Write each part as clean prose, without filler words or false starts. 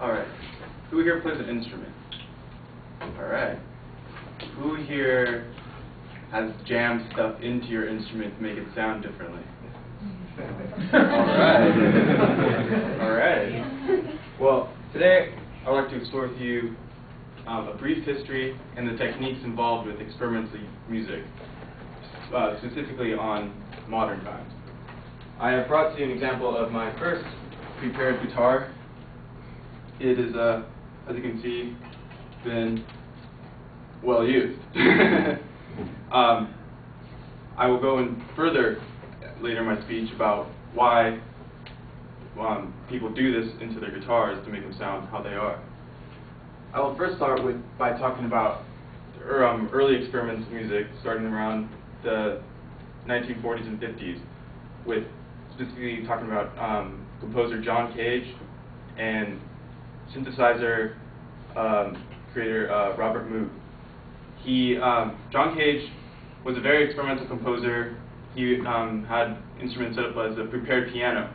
Alright. Who here plays an instrument? Alright. Who here has jammed stuff into your instrument to make it sound differently? Alright. Alright. Well, today I'd like to explore with you a brief history and the techniques involved with experimental music, specifically on modern times. I have brought to you an example of my first prepared guitar. It is, as you can see, been well used. I will go in further later in my speech about why people do this into their guitars to make them sound how they are. I will first start by talking about early experimental music starting around the 1940s and 50s, with specifically talking about composer John Cage and synthesizer creator Robert Moog. John Cage was a very experimental composer. He had instruments set up as a prepared piano,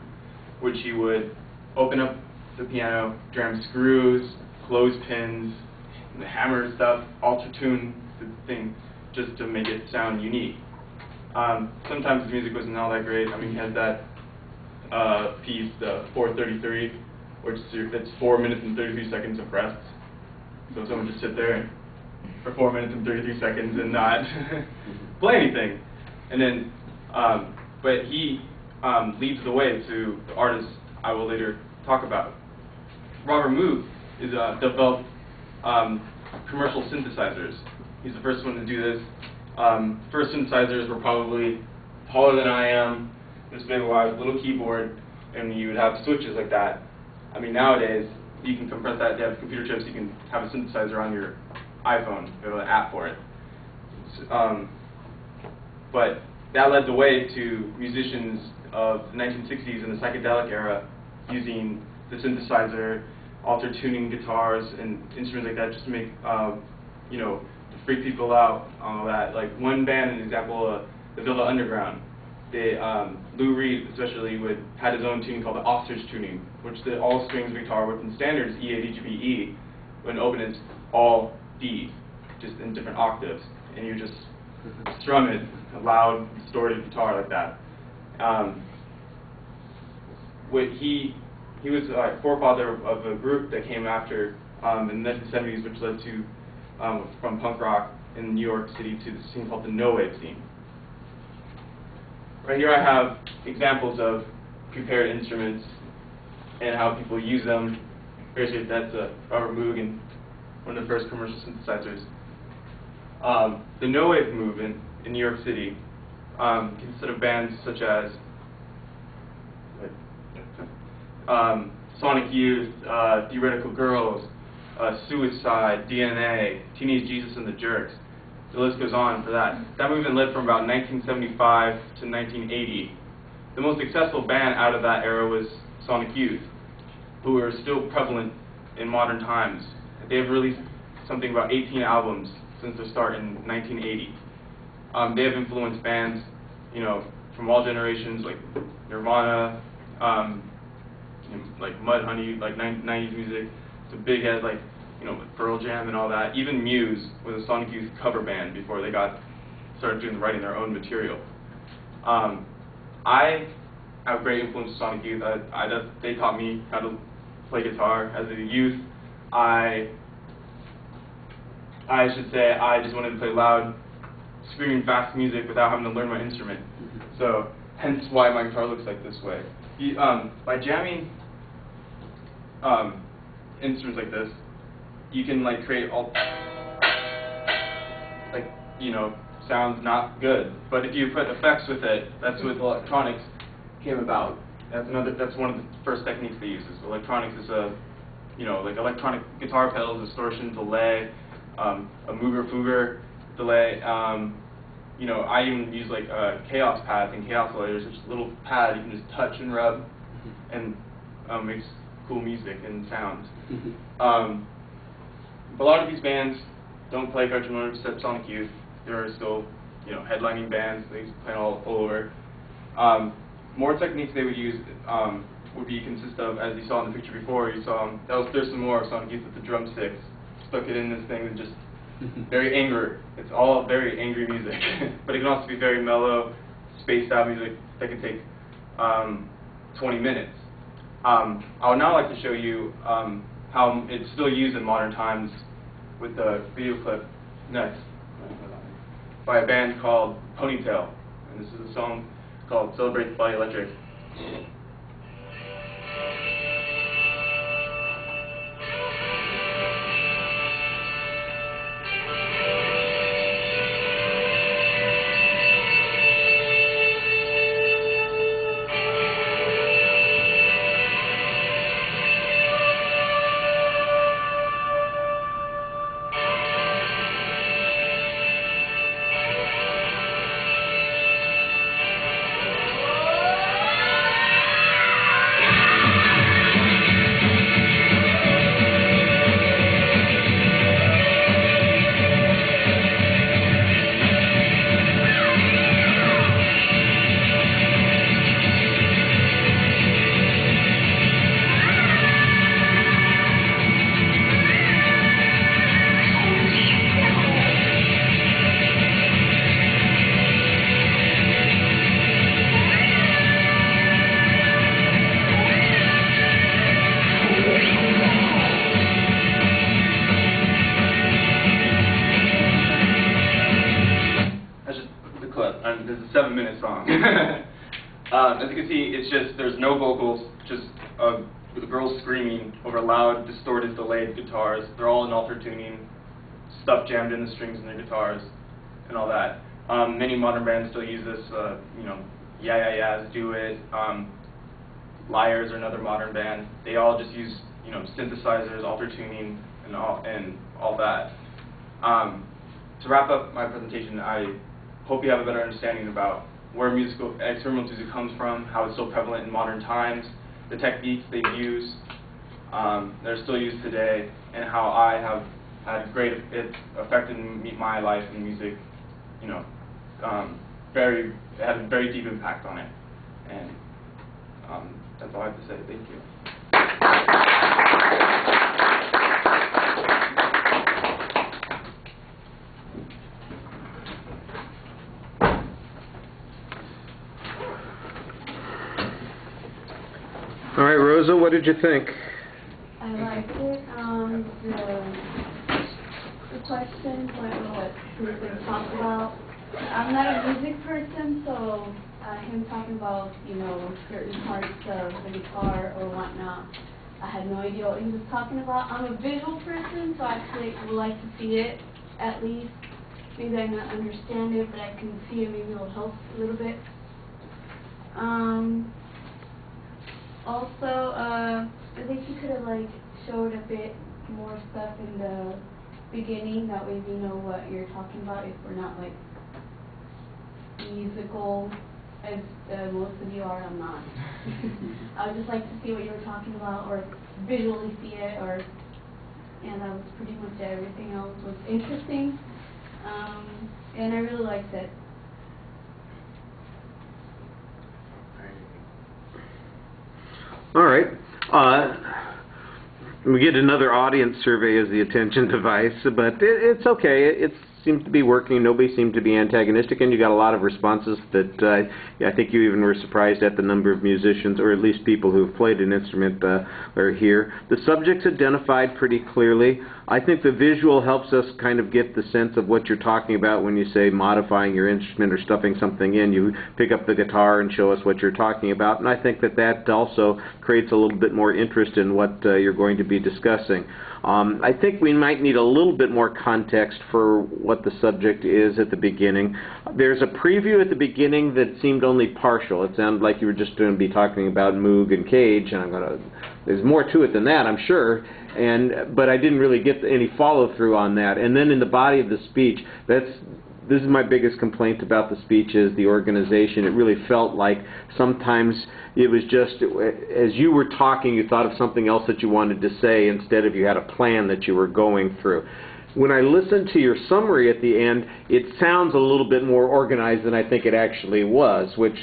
which he would open up the piano, jam screws, clothespins, hammer stuff, alter tune the thing just to make it sound unique. Sometimes the music wasn't all that great. I mean, he had that piece, the 433, which it's 4 minutes and 33 seconds of rest. So someone just sit there for 4 minutes and 33 seconds and not play anything. And then, but he leads the way to the artists I will later talk about. Robert Moog is developed commercial synthesizers. He's the first one to do this. First synthesizers were probably taller than I am, this big wide little keyboard, and you would have switches like that. I mean, nowadays you can compress that. They have computer chips. You can have a synthesizer on your iPhone. You have an app for it. But that led the way to musicians of the 1960s and the psychedelic era using the synthesizer, alter tuning guitars and instruments like that just to make, you know, to freak people out, all that. Like one band, an example, the Villa Underground. They, Lou Reed especially had his own tuning called the ostrich tuning, which the all strings guitar with in standards E, A, D, G, B, E. When open it's all D, just in different octaves, and you just strum it, a loud, distorted guitar like that. He was a forefather of a group that came after in the 1970s, which led to from punk rock in New York City to the scene called the no-wave scene. Right here I have examples of prepared instruments and how people use them. Here's that's Robert Moog and one of the first commercial synthesizers. The no-wave movement in New York City consisted of bands such as Sonic Youth, Theoretical Girls, Suicide, DNA, Teenage Jesus and the Jerks. The list goes on for that. That movement led from about 1975 to 1980. The most successful band out of that era was Sonic Youth, who are still prevalent in modern times. They have released something about 18 albums since their start in 1980. They have influenced bands, you know, from all generations, like Nirvana, like Mudhoney, like 90s music, to big heads like, you know, Pearl Jam and all that. Even Muse was a Sonic Youth cover band before they started writing their own material. I have great influence with Sonic Youth. They taught me how to play guitar as a youth. I should say I just wanted to play loud, screaming fast music without having to learn my instrument. So hence why my guitar looks like this way. By jamming instruments like this, you can like create all like, you know, sounds not good. But if you put effects with it, that's what electronics came about. That's one of the first techniques they use. Is electronics is you know, like electronic guitar pedals, distortion, delay, a Mooger Fooger delay. You know, I even use like chaos pads and chaos layers, which is a little pad you can just touch and rub, and makes cool music and sounds. But a lot of these bands don't play Cartoon Motor except Sonic Youth. There are still, you know, headlining bands. They play all over. More techniques they would use would be consist of, as you saw in the picture before, you saw that was Thurston Moore song used with the drumsticks, stuck it in this thing and just very angry. It's all very angry music, but it can also be very mellow, spaced out music that can take 20 minutes. I would now like to show you how it's still used in modern times with the video clip next by a band called Ponytail, and this is a song called Celebrate the Body Electric. This is a 7-minute song. As you can see, it's just, there's no vocals, just the girls screaming over loud, distorted, delayed guitars. They're all in alter tuning, stuff jammed in the strings in their guitars, and all that. Many modern bands still use this, you know, Yeah Yeah Yeahs do it. Liars are another modern band. They all just use, you know, synthesizers, alter tuning, and all that. To wrap up my presentation, I hope you have a better understanding about where experimental music comes from, how it's so prevalent in modern times, the techniques they use, that are still used today, and how I have had great affected my life in music. You know, it had a very deep impact on it, and that's all I have to say. Thank you. All right, Rosa, what did you think? I liked it. The questions, I don't know what we've been talking about. I'm not a music person, so him talking about, you know, certain parts of the guitar or whatnot, I had no idea what he was talking about. I'm a visual person, so I actually would like to see it at least. Maybe I not understand it, but I can see it. Maybe it'll help a little bit. Also, I think you could have like showed a bit more stuff in the beginning. That way we know what you're talking about. If we're not like musical, as most of you are, I'm not. I would just like to see what you were talking about, or visually see it, or and that was pretty much it. Everything else was interesting, and I really liked it. All right. We get another audience survey as the attention device, but it's okay. It seems to be working. Nobody seemed to be antagonistic, and you got a lot of responses that I think you even were surprised at the number of musicians, or at least people who have played an instrument, are here. The subject's identified pretty clearly. I think the visual helps us kind of get the sense of what you're talking about when you say modifying your instrument or stuffing something in. You pick up the guitar and show us what you're talking about, and I think that that also creates a little bit more interest in what you're going to be discussing. I think we might need a little bit more context for what the subject is at the beginning. There's a preview at the beginning that seemed only partial. It sounded like you were just going to be talking about Moog and Cage, and there's more to it than that, I'm sure. But I didn't really get any follow-through on that. And then in the body of the speech, this is my biggest complaint about the speech, is the organization. It really felt like sometimes it was just, as you were talking, you thought of something else that you wanted to say instead of you had a plan that you were going through. When I listened to your summary at the end, it sounds a little bit more organized than I think it actually was, which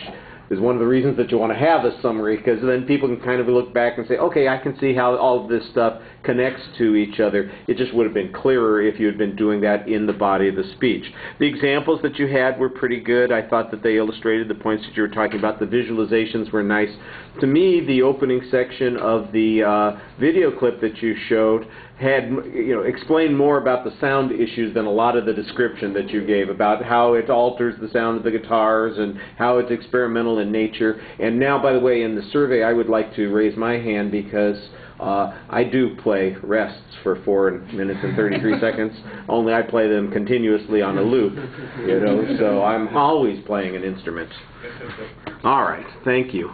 is one of the reasons that you want to have a summary, because then people can kind of look back and say, okay, I can see how all of this stuff connects to each other. It just would have been clearer if you had been doing that in the body of the speech. The examples that you had were pretty good. I thought that they illustrated the points that you were talking about. The visualizations were nice. To me, the opening section of the video clip that you showed had, explained more about the sound issues than a lot of the description that you gave about how it alters the sound of the guitars and how it's experimental in nature. And now, by the way, in the survey, I would like to raise my hand because I do play rests for 4 minutes and 33 seconds, only I play them continuously on a loop, so I'm always playing an instrument. All right, thank you.